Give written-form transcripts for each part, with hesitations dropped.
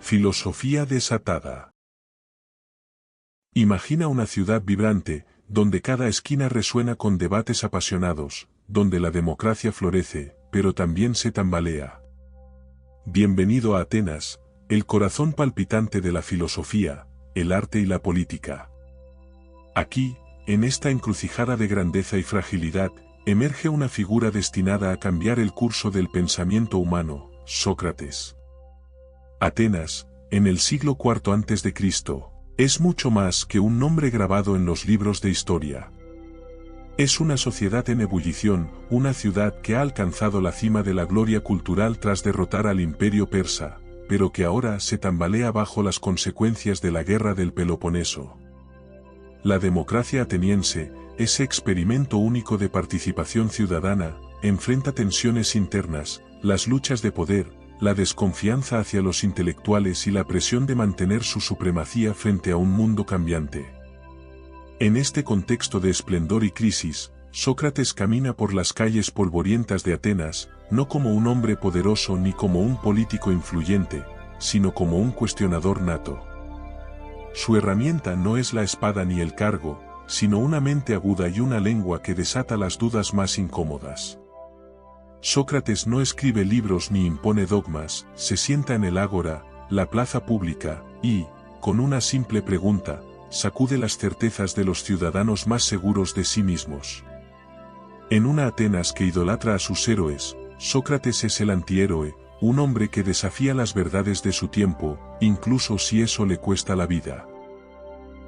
Filosofía desatada. Imagina una ciudad vibrante, donde cada esquina resuena con debates apasionados, donde la democracia florece, pero también se tambalea. Bienvenido a Atenas, el corazón palpitante de la filosofía, el arte y la política. Aquí, en esta encrucijada de grandeza y fragilidad, emerge una figura destinada a cambiar el curso del pensamiento humano, Sócrates. Atenas, en el siglo IV a.C., es mucho más que un nombre grabado en los libros de historia. Es una sociedad en ebullición, una ciudad que ha alcanzado la cima de la gloria cultural tras derrotar al imperio persa, pero que ahora se tambalea bajo las consecuencias de la guerra del Peloponeso. La democracia ateniense, ese experimento único de participación ciudadana, enfrenta tensiones internas, las luchas de poder, la desconfianza hacia los intelectuales y la presión de mantener su supremacía frente a un mundo cambiante. En este contexto de esplendor y crisis, Sócrates camina por las calles polvorientas de Atenas, no como un hombre poderoso ni como un político influyente, sino como un cuestionador nato. Su herramienta no es la espada ni el cargo, sino una mente aguda y una lengua que desata las dudas más incómodas. Sócrates no escribe libros ni impone dogmas, se sienta en el ágora, la plaza pública, y, con una simple pregunta, sacude las certezas de los ciudadanos más seguros de sí mismos. En una Atenas que idolatra a sus héroes, Sócrates es el antihéroe, un hombre que desafía las verdades de su tiempo, incluso si eso le cuesta la vida.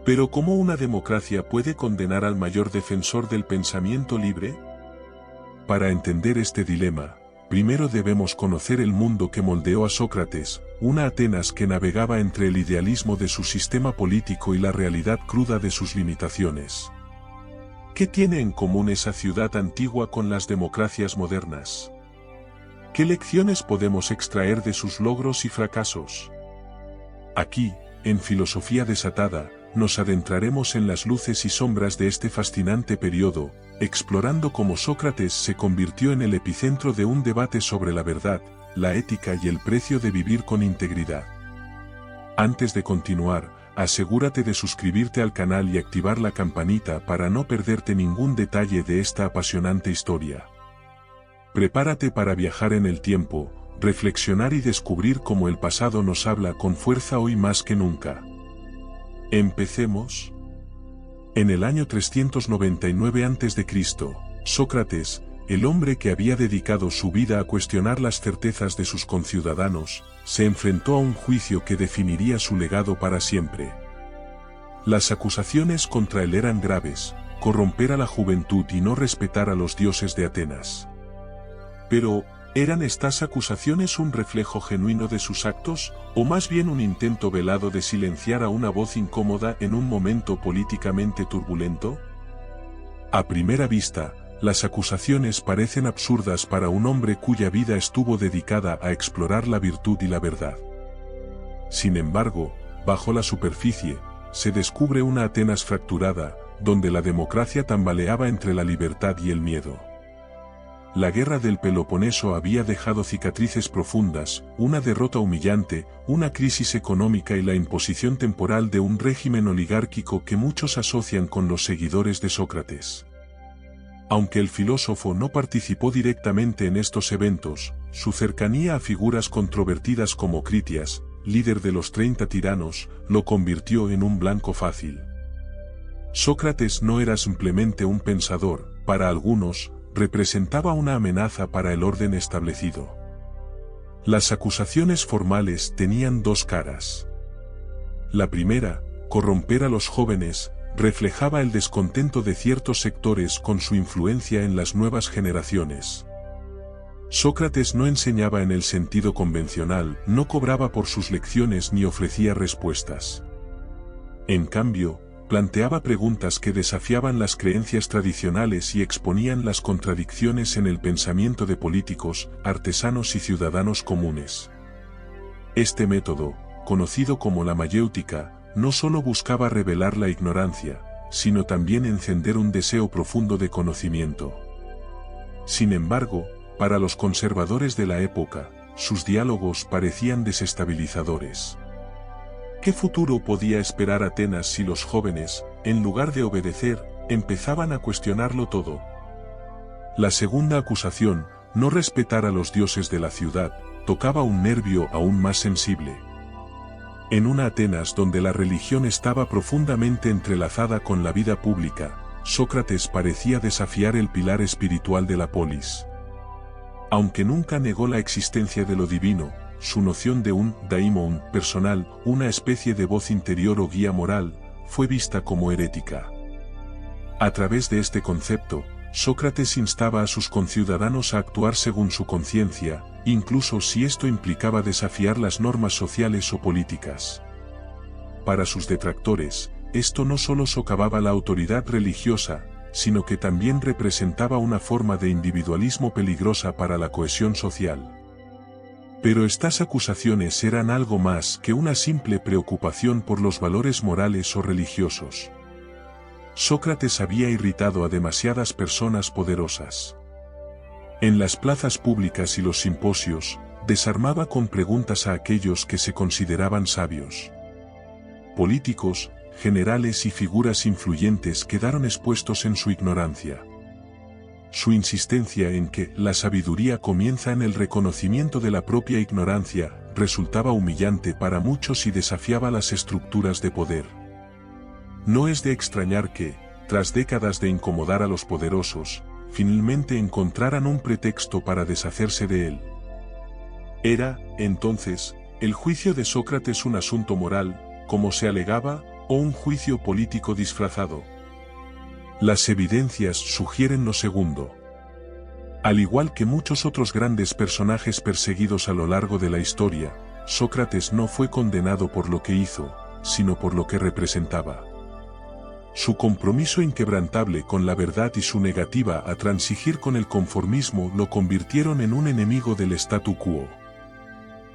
Pero ¿cómo una democracia puede condenar al mayor defensor del pensamiento libre? Para entender este dilema, primero debemos conocer el mundo que moldeó a Sócrates, una Atenas que navegaba entre el idealismo de su sistema político y la realidad cruda de sus limitaciones. ¿Qué tiene en común esa ciudad antigua con las democracias modernas? ¿Qué lecciones podemos extraer de sus logros y fracasos? Aquí, en Filosofía desatada, nos adentraremos en las luces y sombras de este fascinante periodo, explorando cómo Sócrates se convirtió en el epicentro de un debate sobre la verdad, la ética y el precio de vivir con integridad. Antes de continuar, asegúrate de suscribirte al canal y activar la campanita para no perderte ningún detalle de esta apasionante historia. Prepárate para viajar en el tiempo, reflexionar y descubrir cómo el pasado nos habla con fuerza hoy más que nunca. Empecemos. En el año 399 a.C., Sócrates, el hombre que había dedicado su vida a cuestionar las certezas de sus conciudadanos, se enfrentó a un juicio que definiría su legado para siempre. Las acusaciones contra él eran graves: corromper a la juventud y no respetar a los dioses de Atenas. Pero, ¿eran estas acusaciones un reflejo genuino de sus actos, o más bien un intento velado de silenciar a una voz incómoda en un momento políticamente turbulento? A primera vista, las acusaciones parecen absurdas para un hombre cuya vida estuvo dedicada a explorar la virtud y la verdad. Sin embargo, bajo la superficie, se descubre una Atenas fracturada, donde la democracia tambaleaba entre la libertad y el miedo. La guerra del Peloponeso había dejado cicatrices profundas, una derrota humillante, una crisis económica y la imposición temporal de un régimen oligárquico que muchos asocian con los seguidores de Sócrates. Aunque el filósofo no participó directamente en estos eventos, su cercanía a figuras controvertidas como Critias, líder de los 30 tiranos, lo convirtió en un blanco fácil. Sócrates no era simplemente un pensador, para algunos, representaba una amenaza para el orden establecido. Las acusaciones formales tenían dos caras. La primera, corromper a los jóvenes, reflejaba el descontento de ciertos sectores con su influencia en las nuevas generaciones. Sócrates no enseñaba en el sentido convencional, no cobraba por sus lecciones ni ofrecía respuestas. En cambio, planteaba preguntas que desafiaban las creencias tradicionales y exponían las contradicciones en el pensamiento de políticos, artesanos y ciudadanos comunes. Este método, conocido como la mayéutica, no solo buscaba revelar la ignorancia, sino también encender un deseo profundo de conocimiento. Sin embargo, para los conservadores de la época, sus diálogos parecían desestabilizadores. ¿Qué futuro podía esperar Atenas si los jóvenes, en lugar de obedecer, empezaban a cuestionarlo todo? La segunda acusación, no respetar a los dioses de la ciudad, tocaba un nervio aún más sensible. En una Atenas donde la religión estaba profundamente entrelazada con la vida pública, Sócrates parecía desafiar el pilar espiritual de la polis. Aunque nunca negó la existencia de lo divino, su noción de un daimon personal, una especie de voz interior o guía moral, fue vista como herética. A través de este concepto, Sócrates instaba a sus conciudadanos a actuar según su conciencia, incluso si esto implicaba desafiar las normas sociales o políticas. Para sus detractores, esto no solo socavaba la autoridad religiosa, sino que también representaba una forma de individualismo peligrosa para la cohesión social. Pero estas acusaciones eran algo más que una simple preocupación por los valores morales o religiosos. Sócrates había irritado a demasiadas personas poderosas. En las plazas públicas y los simposios, desarmaba con preguntas a aquellos que se consideraban sabios. Políticos, generales y figuras influyentes quedaron expuestos en su ignorancia. Su insistencia en que la sabiduría comienza en el reconocimiento de la propia ignorancia, resultaba humillante para muchos y desafiaba las estructuras de poder. No es de extrañar que, tras décadas de incomodar a los poderosos, finalmente encontraran un pretexto para deshacerse de él. ¿Era, entonces, el juicio de Sócrates un asunto moral, como se alegaba, o un juicio político disfrazado? Las evidencias sugieren lo segundo. Al igual que muchos otros grandes personajes perseguidos a lo largo de la historia, Sócrates no fue condenado por lo que hizo, sino por lo que representaba. Su compromiso inquebrantable con la verdad y su negativa a transigir con el conformismo lo convirtieron en un enemigo del statu quo.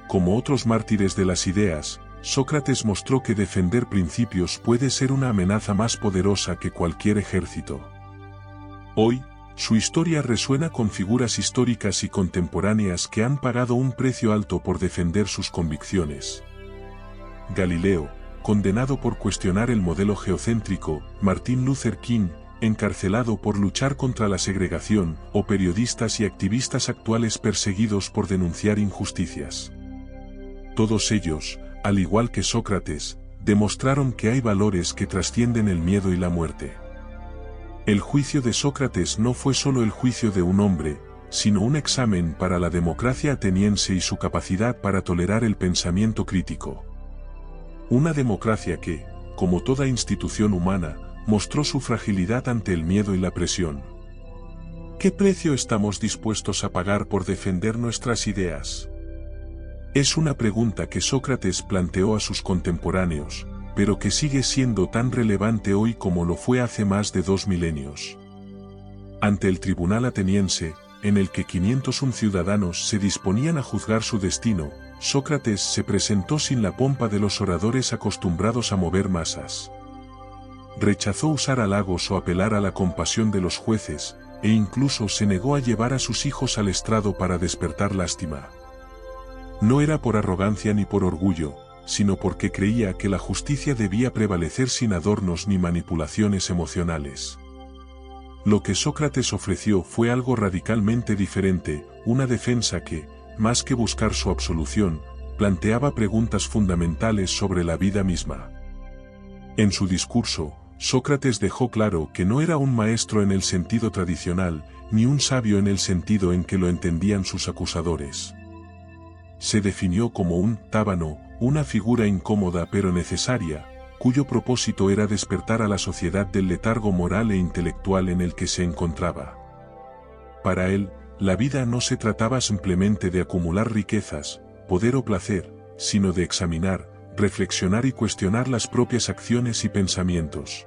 Como otros mártires de las ideas, Sócrates mostró que defender principios puede ser una amenaza más poderosa que cualquier ejército. Hoy, su historia resuena con figuras históricas y contemporáneas que han pagado un precio alto por defender sus convicciones. Galileo, condenado por cuestionar el modelo geocéntrico; Martin Luther King, encarcelado por luchar contra la segregación; o periodistas y activistas actuales perseguidos por denunciar injusticias. Todos ellos, al igual que Sócrates, demostraron que hay valores que trascienden el miedo y la muerte. El juicio de Sócrates no fue solo el juicio de un hombre, sino un examen para la democracia ateniense y su capacidad para tolerar el pensamiento crítico. Una democracia que, como toda institución humana, mostró su fragilidad ante el miedo y la presión. ¿Qué precio estamos dispuestos a pagar por defender nuestras ideas? Es una pregunta que Sócrates planteó a sus contemporáneos, pero que sigue siendo tan relevante hoy como lo fue hace más de 2 milenios. Ante el tribunal ateniense, en el que 501 ciudadanos se disponían a juzgar su destino, Sócrates se presentó sin la pompa de los oradores acostumbrados a mover masas. Rechazó usar halagos o apelar a la compasión de los jueces, e incluso se negó a llevar a sus hijos al estrado para despertar lástima. No era por arrogancia ni por orgullo, sino porque creía que la justicia debía prevalecer sin adornos ni manipulaciones emocionales. Lo que Sócrates ofreció fue algo radicalmente diferente, una defensa que, más que buscar su absolución, planteaba preguntas fundamentales sobre la vida misma. En su discurso, Sócrates dejó claro que no era un maestro en el sentido tradicional, ni un sabio en el sentido en que lo entendían sus acusadores. Se definió como un tábano, una figura incómoda pero necesaria, cuyo propósito era despertar a la sociedad del letargo moral e intelectual en el que se encontraba. Para él, la vida no se trataba simplemente de acumular riquezas, poder o placer, sino de examinar, reflexionar y cuestionar las propias acciones y pensamientos.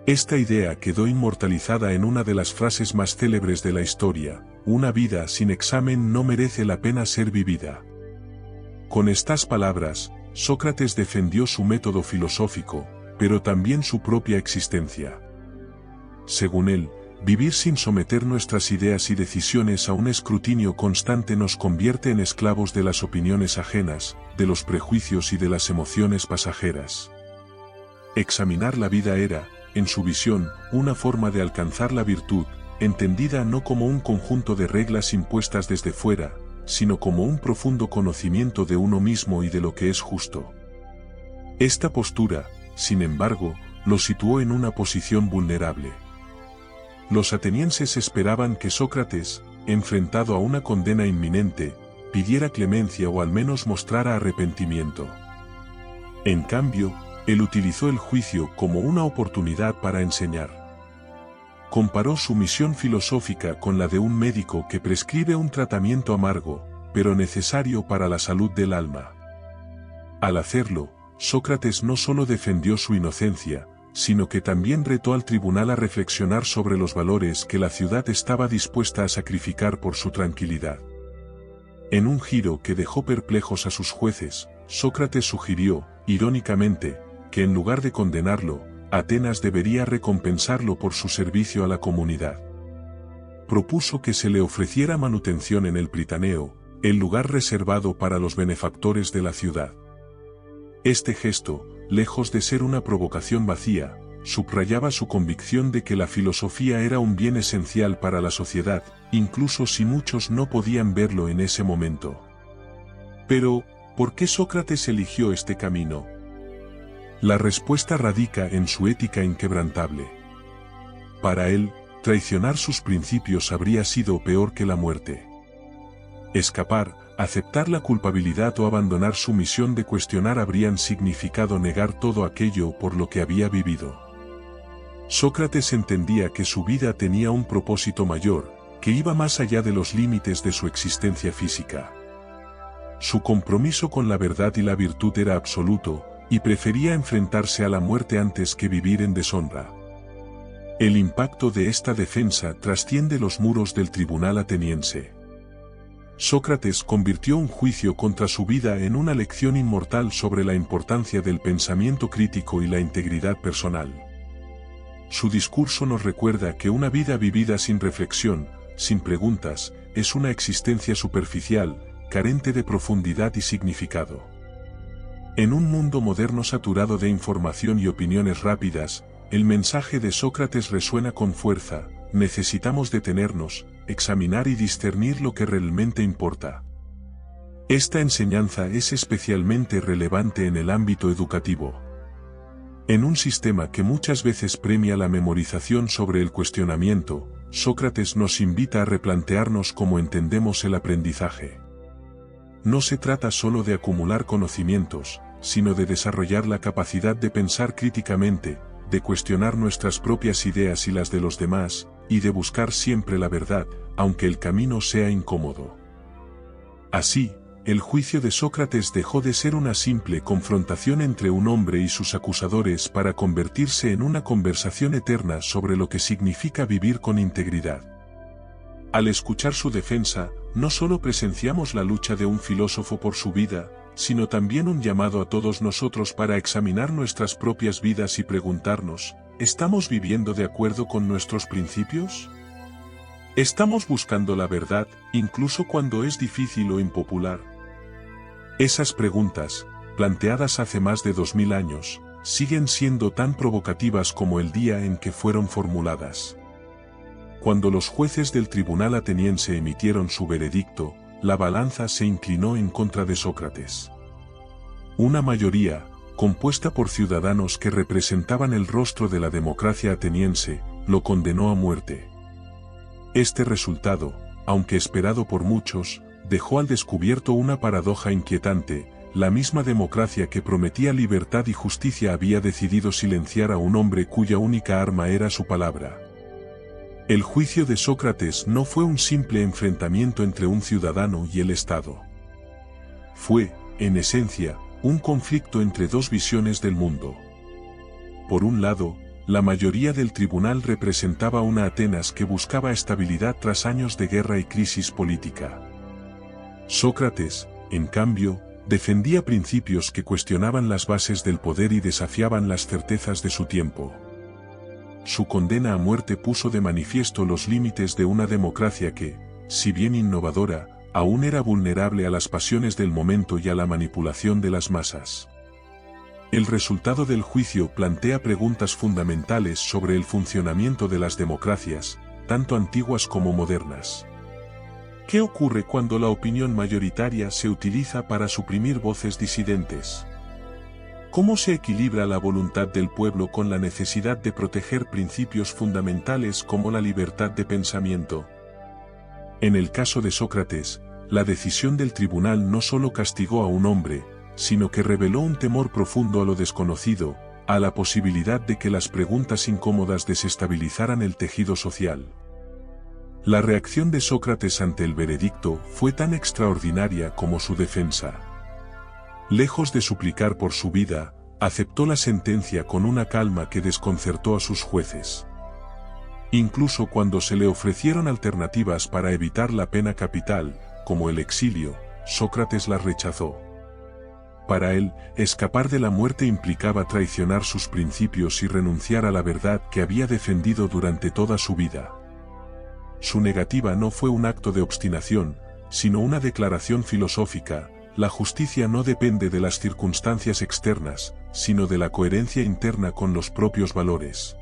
Esta idea quedó inmortalizada en una de las frases más célebres de la historia: una vida sin examen no merece la pena ser vivida. Con estas palabras, Sócrates defendió su método filosófico, pero también su propia existencia. Según él, Vivir sin someter nuestras ideas y decisiones a un escrutinio constante nos convierte en esclavos de las opiniones ajenas, de los prejuicios y de las emociones pasajeras. Examinar la vida era, en su visión, una forma de alcanzar la virtud, entendida no como un conjunto de reglas impuestas desde fuera, sino como un profundo conocimiento de uno mismo y de lo que es justo. Esta postura, sin embargo, lo situó en una posición vulnerable. Los atenienses esperaban que Sócrates, enfrentado a una condena inminente, pidiera clemencia o al menos mostrara arrepentimiento. En cambio, él utilizó el juicio como una oportunidad para enseñar. Comparó su misión filosófica con la de un médico que prescribe un tratamiento amargo, pero necesario para la salud del alma. Al hacerlo, Sócrates no solo defendió su inocencia, sino que también retó al tribunal a reflexionar sobre los valores que la ciudad estaba dispuesta a sacrificar por su tranquilidad. En un giro que dejó perplejos a sus jueces, Sócrates sugirió, irónicamente, que en lugar de condenarlo, Atenas debería recompensarlo por su servicio a la comunidad. Propuso que se le ofreciera manutención en el Pritaneo, el lugar reservado para los benefactores de la ciudad. Este gesto, lejos de ser una provocación vacía, subrayaba su convicción de que la filosofía era un bien esencial para la sociedad, incluso si muchos no podían verlo en ese momento. Pero, ¿por qué Sócrates eligió este camino? La respuesta radica en su ética inquebrantable. Para él, traicionar sus principios habría sido peor que la muerte. Escapar, aceptar la culpabilidad o abandonar su misión de cuestionar habrían significado negar todo aquello por lo que había vivido. Sócrates entendía que su vida tenía un propósito mayor, que iba más allá de los límites de su existencia física. Su compromiso con la verdad y la virtud era absoluto, y prefería enfrentarse a la muerte antes que vivir en deshonra. El impacto de esta defensa trasciende los muros del tribunal ateniense. Sócrates convirtió un juicio contra su vida en una lección inmortal sobre la importancia del pensamiento crítico y la integridad personal. Su discurso nos recuerda que una vida vivida sin reflexión, sin preguntas, es una existencia superficial, carente de profundidad y significado. En un mundo moderno saturado de información y opiniones rápidas, el mensaje de Sócrates resuena con fuerza: necesitamos detenernos, examinar y discernir lo que realmente importa. Esta enseñanza es especialmente relevante en el ámbito educativo. En un sistema que muchas veces premia la memorización sobre el cuestionamiento, Sócrates nos invita a replantearnos cómo entendemos el aprendizaje. No se trata solo de acumular conocimientos, sino de desarrollar la capacidad de pensar críticamente, de cuestionar nuestras propias ideas y las de los demás, y de buscar siempre la verdad, aunque el camino sea incómodo. Así, el juicio de Sócrates dejó de ser una simple confrontación entre un hombre y sus acusadores para convertirse en una conversación eterna sobre lo que significa vivir con integridad. Al escuchar su defensa, no solo presenciamos la lucha de un filósofo por su vida, sino también un llamado a todos nosotros para examinar nuestras propias vidas y preguntarnos: ¿estamos viviendo de acuerdo con nuestros principios? ¿Estamos buscando la verdad, incluso cuando es difícil o impopular? Esas preguntas, planteadas hace más de 2000 años, siguen siendo tan provocativas como el día en que fueron formuladas. Cuando los jueces del tribunal ateniense emitieron su veredicto, la balanza se inclinó en contra de Sócrates. Una mayoría, compuesta por ciudadanos que representaban el rostro de la democracia ateniense, lo condenó a muerte. Este resultado, aunque esperado por muchos, dejó al descubierto una paradoja inquietante: la misma democracia que prometía libertad y justicia había decidido silenciar a un hombre cuya única arma era su palabra. El juicio de Sócrates no fue un simple enfrentamiento entre un ciudadano y el Estado. Fue, en esencia, un conflicto entre dos visiones del mundo. Por un lado, la mayoría del tribunal representaba una Atenas que buscaba estabilidad tras años de guerra y crisis política. Sócrates, en cambio, defendía principios que cuestionaban las bases del poder y desafiaban las certezas de su tiempo. su condena a muerte puso de manifiesto los límites de una democracia que, si bien innovadora, aún era vulnerable a las pasiones del momento y a la manipulación de las masas. El resultado del juicio plantea preguntas fundamentales sobre el funcionamiento de las democracias, tanto antiguas como modernas. ¿Qué ocurre cuando la opinión mayoritaria se utiliza para suprimir voces disidentes? ¿Cómo se equilibra la voluntad del pueblo con la necesidad de proteger principios fundamentales como la libertad de pensamiento? En el caso de Sócrates, la decisión del tribunal no solo castigó a un hombre, sino que reveló un temor profundo a lo desconocido, a la posibilidad de que las preguntas incómodas desestabilizaran el tejido social. La reacción de Sócrates ante el veredicto fue tan extraordinaria como su defensa. Lejos de suplicar por su vida, aceptó la sentencia con una calma que desconcertó a sus jueces. Incluso cuando se le ofrecieron alternativas para evitar la pena capital, como el exilio, Sócrates las rechazó. Para él, escapar de la muerte implicaba traicionar sus principios y renunciar a la verdad que había defendido durante toda su vida. Su negativa no fue un acto de obstinación, sino una declaración filosófica: la justicia no depende de las circunstancias externas, sino de la coherencia interna con los propios valores.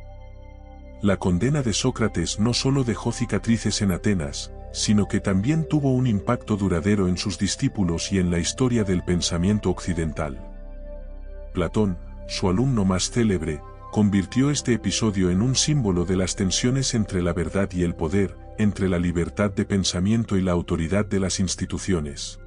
La condena de Sócrates no solo dejó cicatrices en Atenas, sino que también tuvo un impacto duradero en sus discípulos y en la historia del pensamiento occidental. Platón, su alumno más célebre, convirtió este episodio en un símbolo de las tensiones entre la verdad y el poder, entre la libertad de pensamiento y la autoridad de las instituciones.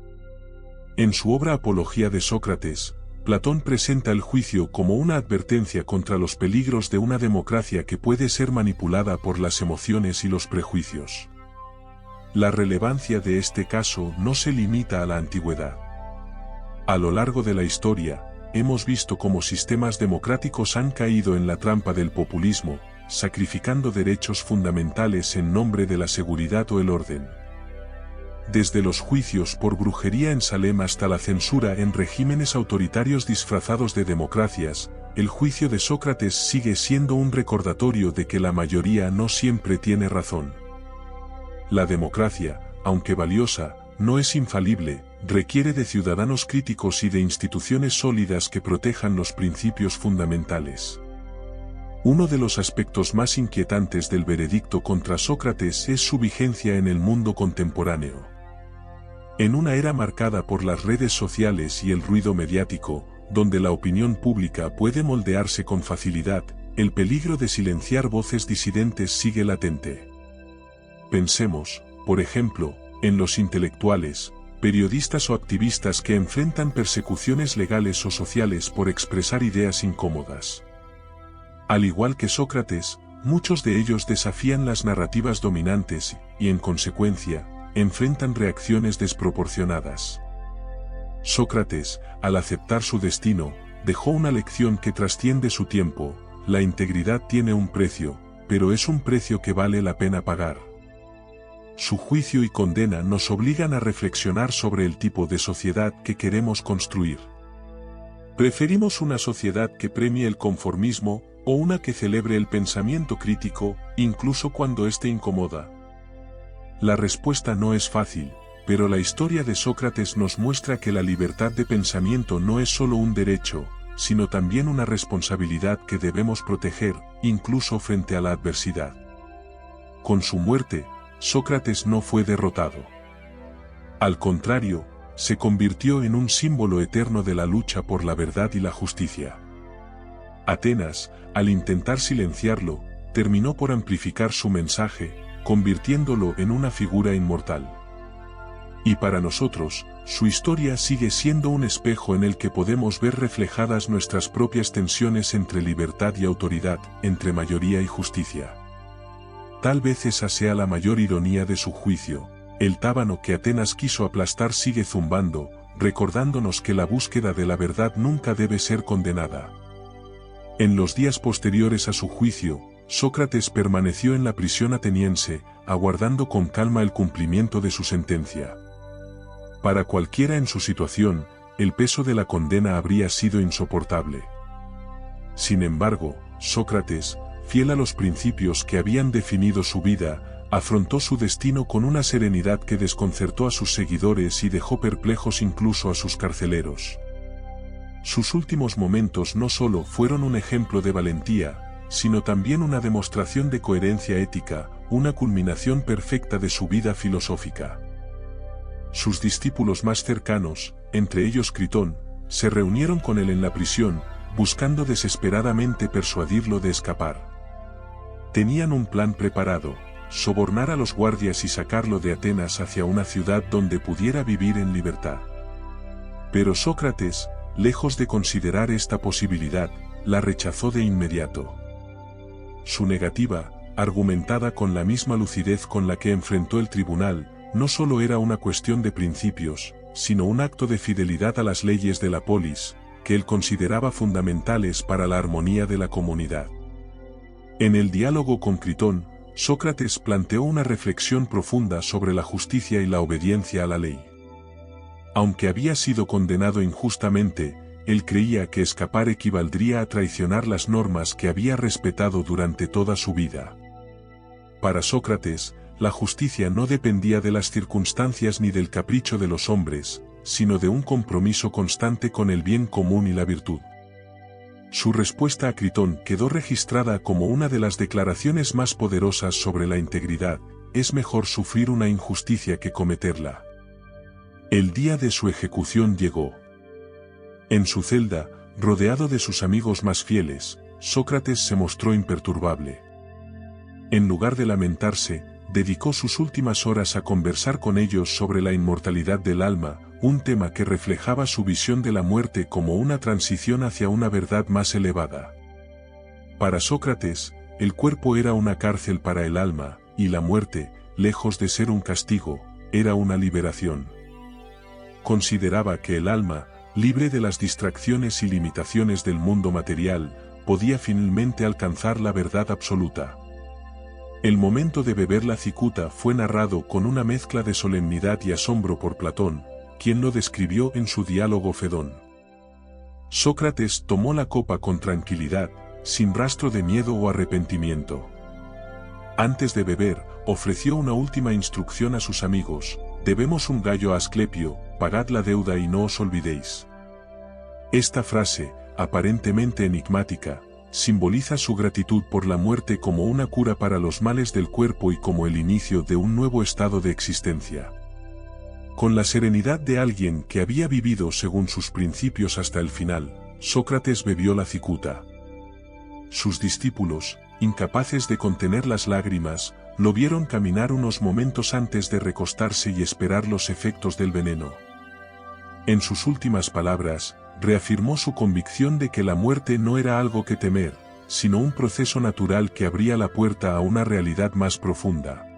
En su obra Apología de Sócrates, Platón presenta el juicio como una advertencia contra los peligros de una democracia que puede ser manipulada por las emociones y los prejuicios. La relevancia de este caso no se limita a la antigüedad. A lo largo de la historia, hemos visto cómo sistemas democráticos han caído en la trampa del populismo, sacrificando derechos fundamentales en nombre de la seguridad o el orden. Desde los juicios por brujería en Salem hasta la censura en regímenes autoritarios disfrazados de democracias, el juicio de Sócrates sigue siendo un recordatorio de que la mayoría no siempre tiene razón. La democracia, aunque valiosa, no es infalible, requiere de ciudadanos críticos y de instituciones sólidas que protejan los principios fundamentales. Uno de los aspectos más inquietantes del veredicto contra Sócrates es su vigencia en el mundo contemporáneo. En una era marcada por las redes sociales y el ruido mediático, donde la opinión pública puede moldearse con facilidad, el peligro de silenciar voces disidentes sigue latente. Pensemos, por ejemplo, en los intelectuales, periodistas o activistas que enfrentan persecuciones legales o sociales por expresar ideas incómodas. Al igual que Sócrates, muchos de ellos desafían las narrativas dominantes y, en consecuencia, enfrentan reacciones desproporcionadas. Sócrates, al aceptar su destino, dejó una lección que trasciende su tiempo: la integridad tiene un precio, pero es un precio que vale la pena pagar. Su juicio y condena nos obligan a reflexionar sobre el tipo de sociedad que queremos construir. ¿Preferimos una sociedad que premie el conformismo, o una que celebre el pensamiento crítico, incluso cuando éste incomoda? La respuesta no es fácil, pero la historia de Sócrates nos muestra que la libertad de pensamiento no es solo un derecho, sino también una responsabilidad que debemos proteger, incluso frente a la adversidad. Con su muerte, Sócrates no fue derrotado. Al contrario, se convirtió en un símbolo eterno de la lucha por la verdad y la justicia. Atenas, al intentar silenciarlo, terminó por amplificar su mensaje, convirtiéndolo en una figura inmortal. Y para nosotros, su historia sigue siendo un espejo en el que podemos ver reflejadas nuestras propias tensiones entre libertad y autoridad, entre mayoría y justicia. Tal vez esa sea la mayor ironía de su juicio: el tábano que Atenas quiso aplastar sigue zumbando, recordándonos que la búsqueda de la verdad nunca debe ser condenada. En los días posteriores a su juicio, Sócrates permaneció en la prisión ateniense, aguardando con calma el cumplimiento de su sentencia. Para cualquiera en su situación, el peso de la condena habría sido insoportable. Sin embargo, Sócrates, fiel a los principios que habían definido su vida, afrontó su destino con una serenidad que desconcertó a sus seguidores y dejó perplejos incluso a sus carceleros. Sus últimos momentos no solo fueron un ejemplo de valentía, sino también una demostración de coherencia ética, una culminación perfecta de su vida filosófica. Sus discípulos más cercanos, entre ellos Critón, se reunieron con él en la prisión, buscando desesperadamente persuadirlo de escapar. Tenían un plan preparado: sobornar a los guardias y sacarlo de Atenas hacia una ciudad donde pudiera vivir en libertad. Pero Sócrates, lejos de considerar esta posibilidad, la rechazó de inmediato. Su negativa, argumentada con la misma lucidez con la que enfrentó el tribunal, no solo era una cuestión de principios, sino un acto de fidelidad a las leyes de la polis, que él consideraba fundamentales para la armonía de la comunidad. En el diálogo con Critón, Sócrates planteó una reflexión profunda sobre la justicia y la obediencia a la ley. Aunque había sido condenado injustamente, él creía que escapar equivaldría a traicionar las normas que había respetado durante toda su vida. Para Sócrates, la justicia no dependía de las circunstancias ni del capricho de los hombres, sino de un compromiso constante con el bien común y la virtud. Su respuesta a Critón quedó registrada como una de las declaraciones más poderosas sobre la integridad: es mejor sufrir una injusticia que cometerla. El día de su ejecución llegó. En su celda, rodeado de sus amigos más fieles, Sócrates se mostró imperturbable. En lugar de lamentarse, dedicó sus últimas horas a conversar con ellos sobre la inmortalidad del alma, un tema que reflejaba su visión de la muerte como una transición hacia una verdad más elevada. Para Sócrates, el cuerpo era una cárcel para el alma, y la muerte, lejos de ser un castigo, era una liberación. Consideraba que el alma, libre de las distracciones y limitaciones del mundo material, podía finalmente alcanzar la verdad absoluta. El momento de beber la cicuta fue narrado con una mezcla de solemnidad y asombro por Platón, quien lo describió en su diálogo Fedón. Sócrates tomó la copa con tranquilidad, sin rastro de miedo o arrepentimiento. Antes de beber, ofreció una última instrucción a sus amigos: debemos un gallo a Asclepio, pagad la deuda y no os olvidéis. Esta frase, aparentemente enigmática, simboliza su gratitud por la muerte como una cura para los males del cuerpo y como el inicio de un nuevo estado de existencia. Con la serenidad de alguien que había vivido según sus principios hasta el final, Sócrates bebió la cicuta. Sus discípulos, incapaces de contener las lágrimas, lo vieron caminar unos momentos antes de recostarse y esperar los efectos del veneno. En sus últimas palabras, reafirmó su convicción de que la muerte no era algo que temer, sino un proceso natural que abría la puerta a una realidad más profunda.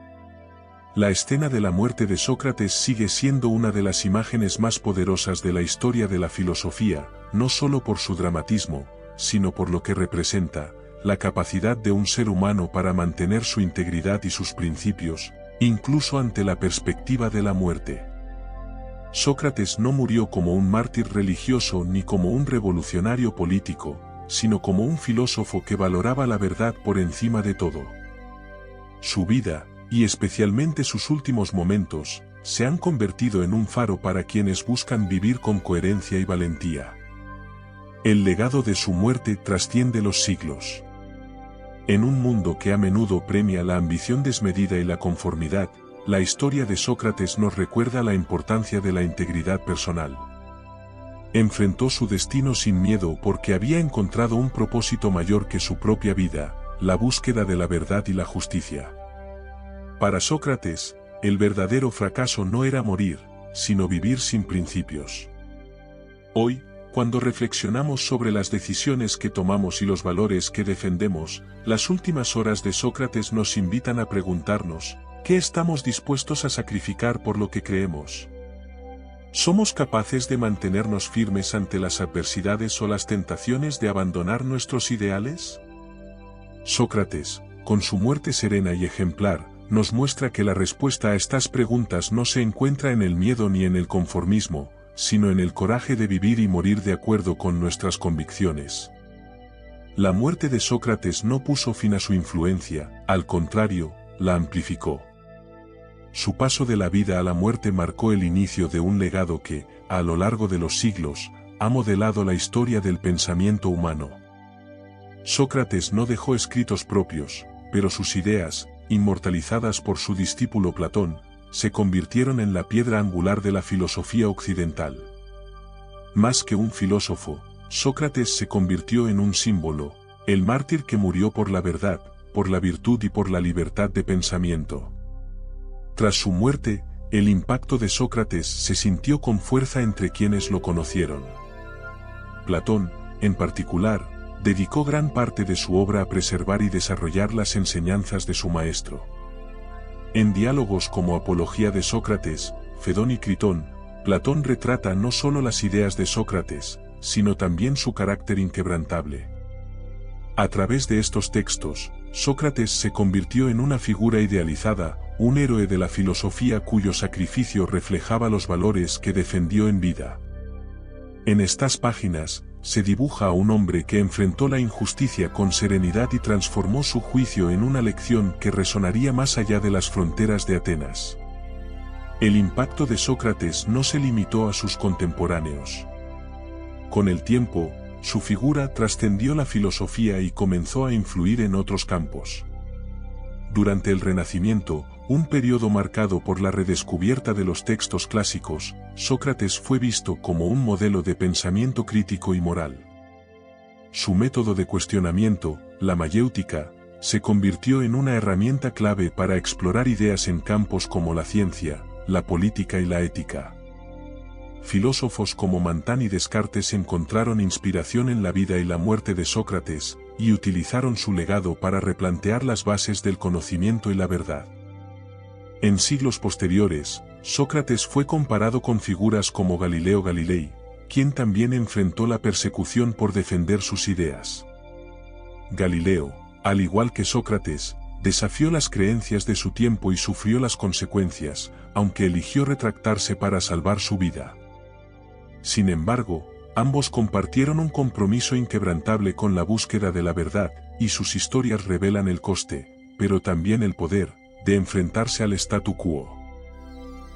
La escena de la muerte de Sócrates sigue siendo una de las imágenes más poderosas de la historia de la filosofía, no solo por su dramatismo, sino por lo que representa: la capacidad de un ser humano para mantener su integridad y sus principios, incluso ante la perspectiva de la muerte. Sócrates no murió como un mártir religioso ni como un revolucionario político, sino como un filósofo que valoraba la verdad por encima de todo. Su vida, y especialmente sus últimos momentos, se han convertido en un faro para quienes buscan vivir con coherencia y valentía. El legado de su muerte trasciende los siglos. En un mundo que a menudo premia la ambición desmedida y la conformidad, la historia de Sócrates nos recuerda la importancia de la integridad personal. Enfrentó su destino sin miedo porque había encontrado un propósito mayor que su propia vida: la búsqueda de la verdad y la justicia. Para Sócrates, el verdadero fracaso no era morir, sino vivir sin principios. Hoy, cuando reflexionamos sobre las decisiones que tomamos y los valores que defendemos, las últimas horas de Sócrates nos invitan a preguntarnos: ¿qué estamos dispuestos a sacrificar por lo que creemos? ¿Somos capaces de mantenernos firmes ante las adversidades o las tentaciones de abandonar nuestros ideales? Sócrates, con su muerte serena y ejemplar, nos muestra que la respuesta a estas preguntas no se encuentra en el miedo ni en el conformismo, sino en el coraje de vivir y morir de acuerdo con nuestras convicciones. La muerte de Sócrates no puso fin a su influencia, al contrario, la amplificó. Su paso de la vida a la muerte marcó el inicio de un legado que, a lo largo de los siglos, ha modelado la historia del pensamiento humano. Sócrates no dejó escritos propios, pero sus ideas, inmortalizadas por su discípulo Platón, se convirtieron en la piedra angular de la filosofía occidental. Más que un filósofo, Sócrates se convirtió en un símbolo, el mártir que murió por la verdad, por la virtud y por la libertad de pensamiento. Tras su muerte, el impacto de Sócrates se sintió con fuerza entre quienes lo conocieron. Platón, en particular, dedicó gran parte de su obra a preservar y desarrollar las enseñanzas de su maestro. En diálogos como Apología de Sócrates, Fedón y Critón, Platón retrata no solo las ideas de Sócrates, sino también su carácter inquebrantable. A través de estos textos, Sócrates se convirtió en una figura idealizada, un héroe de la filosofía cuyo sacrificio reflejaba los valores que defendió en vida. En estas páginas, se dibuja a un hombre que enfrentó la injusticia con serenidad y transformó su juicio en una lección que resonaría más allá de las fronteras de Atenas. El impacto de Sócrates no se limitó a sus contemporáneos. Con el tiempo, su figura trascendió la filosofía y comenzó a influir en otros campos. Durante el Renacimiento, un periodo marcado por la redescubierta de los textos clásicos, Sócrates fue visto como un modelo de pensamiento crítico y moral. Su método de cuestionamiento, la mayéutica, se convirtió en una herramienta clave para explorar ideas en campos como la ciencia, la política y la ética. Filósofos como Montaigne y Descartes encontraron inspiración en la vida y la muerte de Sócrates, y utilizaron su legado para replantear las bases del conocimiento y la verdad. En siglos posteriores, Sócrates fue comparado con figuras como Galileo Galilei, quien también enfrentó la persecución por defender sus ideas. Galileo, al igual que Sócrates, desafió las creencias de su tiempo y sufrió las consecuencias, aunque eligió retractarse para salvar su vida. Sin embargo, ambos compartieron un compromiso inquebrantable con la búsqueda de la verdad, y sus historias revelan el coste, pero también el poder, de enfrentarse al statu quo.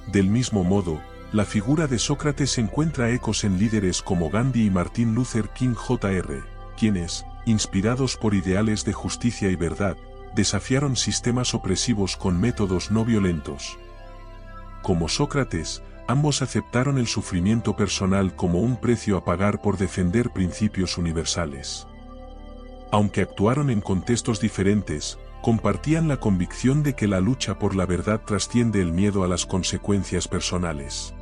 Del mismo modo, la figura de Sócrates encuentra ecos en líderes como Gandhi y Martin Luther King Jr., quienes, inspirados por ideales de justicia y verdad, desafiaron sistemas opresivos con métodos no violentos. Como Sócrates, ambos aceptaron el sufrimiento personal como un precio a pagar por defender principios universales. Aunque actuaron en contextos diferentes, compartían la convicción de que la lucha por la verdad trasciende el miedo a las consecuencias personales.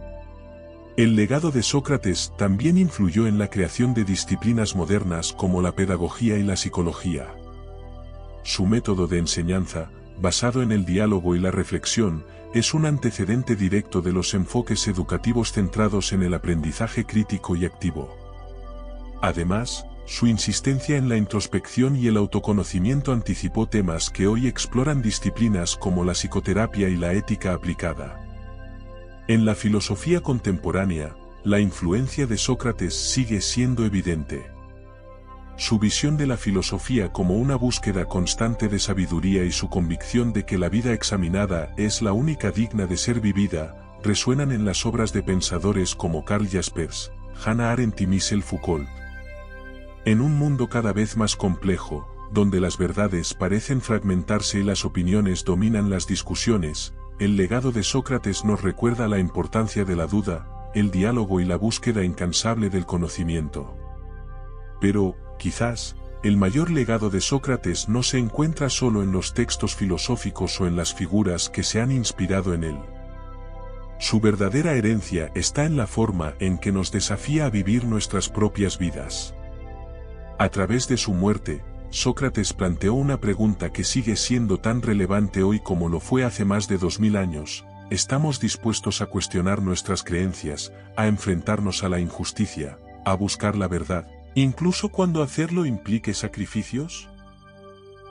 El legado de Sócrates también influyó en la creación de disciplinas modernas como la pedagogía y la psicología. Su método de enseñanza, basado en el diálogo y la reflexión, es un antecedente directo de los enfoques educativos centrados en el aprendizaje crítico y activo. Además, su insistencia en la introspección y el autoconocimiento anticipó temas que hoy exploran disciplinas como la psicoterapia y la ética aplicada. En la filosofía contemporánea, la influencia de Sócrates sigue siendo evidente. Su visión de la filosofía como una búsqueda constante de sabiduría y su convicción de que la vida examinada es la única digna de ser vivida, resuenan en las obras de pensadores como Karl Jaspers, Hannah Arendt y Michel Foucault. En un mundo cada vez más complejo, donde las verdades parecen fragmentarse y las opiniones dominan las discusiones, el legado de Sócrates nos recuerda la importancia de la duda, el diálogo y la búsqueda incansable del conocimiento. Pero, quizás, el mayor legado de Sócrates no se encuentra solo en los textos filosóficos o en las figuras que se han inspirado en él. Su verdadera herencia está en la forma en que nos desafía a vivir nuestras propias vidas. A través de su muerte, Sócrates planteó una pregunta que sigue siendo tan relevante hoy como lo fue hace más de 2000 años. ¿Estamos dispuestos a cuestionar nuestras creencias, a enfrentarnos a la injusticia, a buscar la verdad, incluso cuando hacerlo implique sacrificios?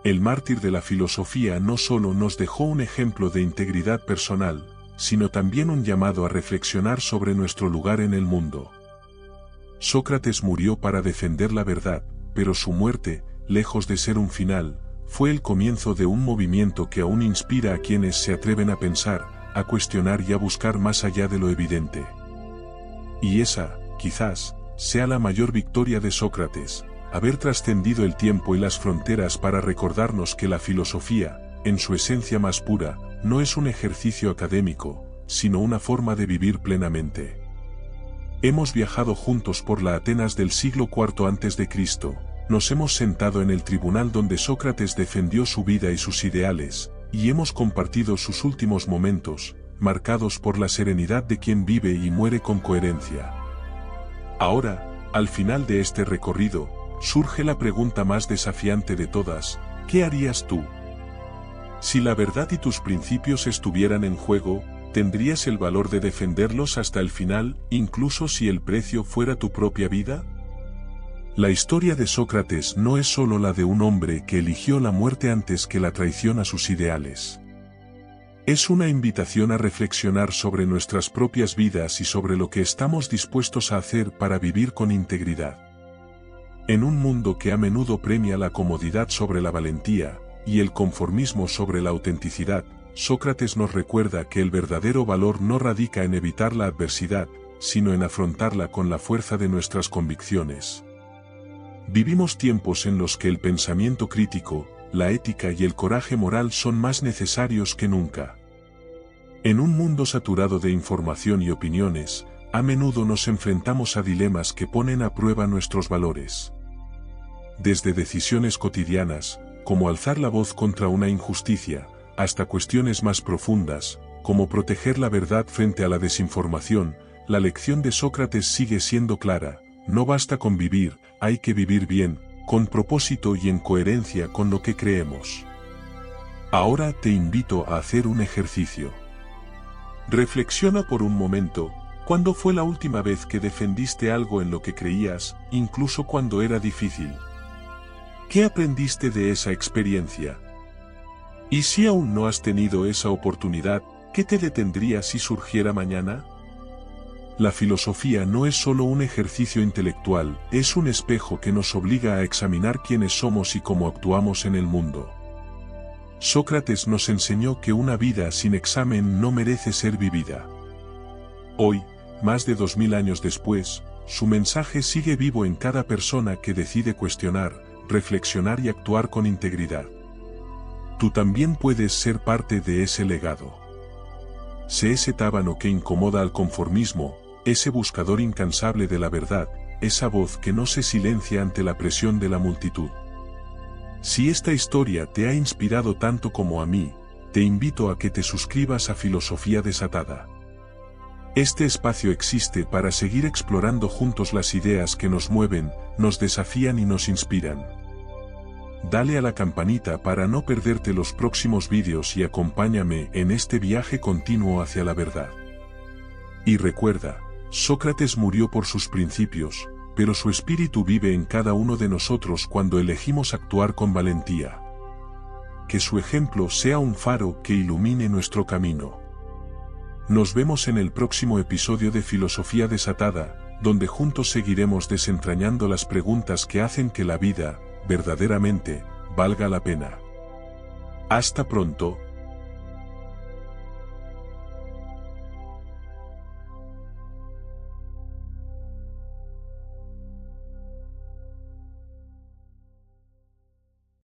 El mártir de la filosofía no solo nos dejó un ejemplo de integridad personal, sino también un llamado a reflexionar sobre nuestro lugar en el mundo. Sócrates murió para defender la verdad, pero su muerte, lejos de ser un final, fue el comienzo de un movimiento que aún inspira a quienes se atreven a pensar, a cuestionar y a buscar más allá de lo evidente. Y esa, quizás, sea la mayor victoria de Sócrates, haber trascendido el tiempo y las fronteras para recordarnos que la filosofía, en su esencia más pura, no es un ejercicio académico, sino una forma de vivir plenamente. Hemos viajado juntos por la Atenas del siglo IV a.C., nos hemos sentado en el tribunal donde Sócrates defendió su vida y sus ideales, y hemos compartido sus últimos momentos, marcados por la serenidad de quien vive y muere con coherencia. Ahora, al final de este recorrido, surge la pregunta más desafiante de todas: ¿qué harías tú? Si la verdad y tus principios estuvieran en juego, ¿tendrías el valor de defenderlos hasta el final, incluso si el precio fuera tu propia vida? La historia de Sócrates no es solo la de un hombre que eligió la muerte antes que la traición a sus ideales. Es una invitación a reflexionar sobre nuestras propias vidas y sobre lo que estamos dispuestos a hacer para vivir con integridad. En un mundo que a menudo premia la comodidad sobre la valentía, y el conformismo sobre la autenticidad, Sócrates nos recuerda que el verdadero valor no radica en evitar la adversidad, sino en afrontarla con la fuerza de nuestras convicciones. Vivimos tiempos en los que el pensamiento crítico, la ética y el coraje moral son más necesarios que nunca. En un mundo saturado de información y opiniones, a menudo nos enfrentamos a dilemas que ponen a prueba nuestros valores. Desde decisiones cotidianas, como alzar la voz contra una injusticia, hasta cuestiones más profundas, como proteger la verdad frente a la desinformación, la lección de Sócrates sigue siendo clara: no basta con vivir, hay que vivir bien, con propósito y en coherencia con lo que creemos. Ahora te invito a hacer un ejercicio. Reflexiona por un momento: ¿cuándo fue la última vez que defendiste algo en lo que creías, incluso cuando era difícil? ¿Qué aprendiste de esa experiencia? Y si aún no has tenido esa oportunidad, ¿qué te detendría si surgiera mañana? La filosofía no es solo un ejercicio intelectual, es un espejo que nos obliga a examinar quiénes somos y cómo actuamos en el mundo. Sócrates nos enseñó que una vida sin examen no merece ser vivida. Hoy, más de 2000 años después, su mensaje sigue vivo en cada persona que decide cuestionar, reflexionar y actuar con integridad. Tú también puedes ser parte de ese legado. Sé ese tábano que incomoda al conformismo, ese buscador incansable de la verdad, esa voz que no se silencia ante la presión de la multitud. Si esta historia te ha inspirado tanto como a mí, te invito a que te suscribas a Filosofía Desatada. Este espacio existe para seguir explorando juntos las ideas que nos mueven, nos desafían y nos inspiran. Dale a la campanita para no perderte los próximos vídeos y acompáñame en este viaje continuo hacia la verdad. Y recuerda, Sócrates murió por sus principios, pero su espíritu vive en cada uno de nosotros cuando elegimos actuar con valentía. Que su ejemplo sea un faro que ilumine nuestro camino. Nos vemos en el próximo episodio de Filosofía Desatada, donde juntos seguiremos desentrañando las preguntas que hacen que la vida, verdaderamente, valga la pena. Hasta pronto.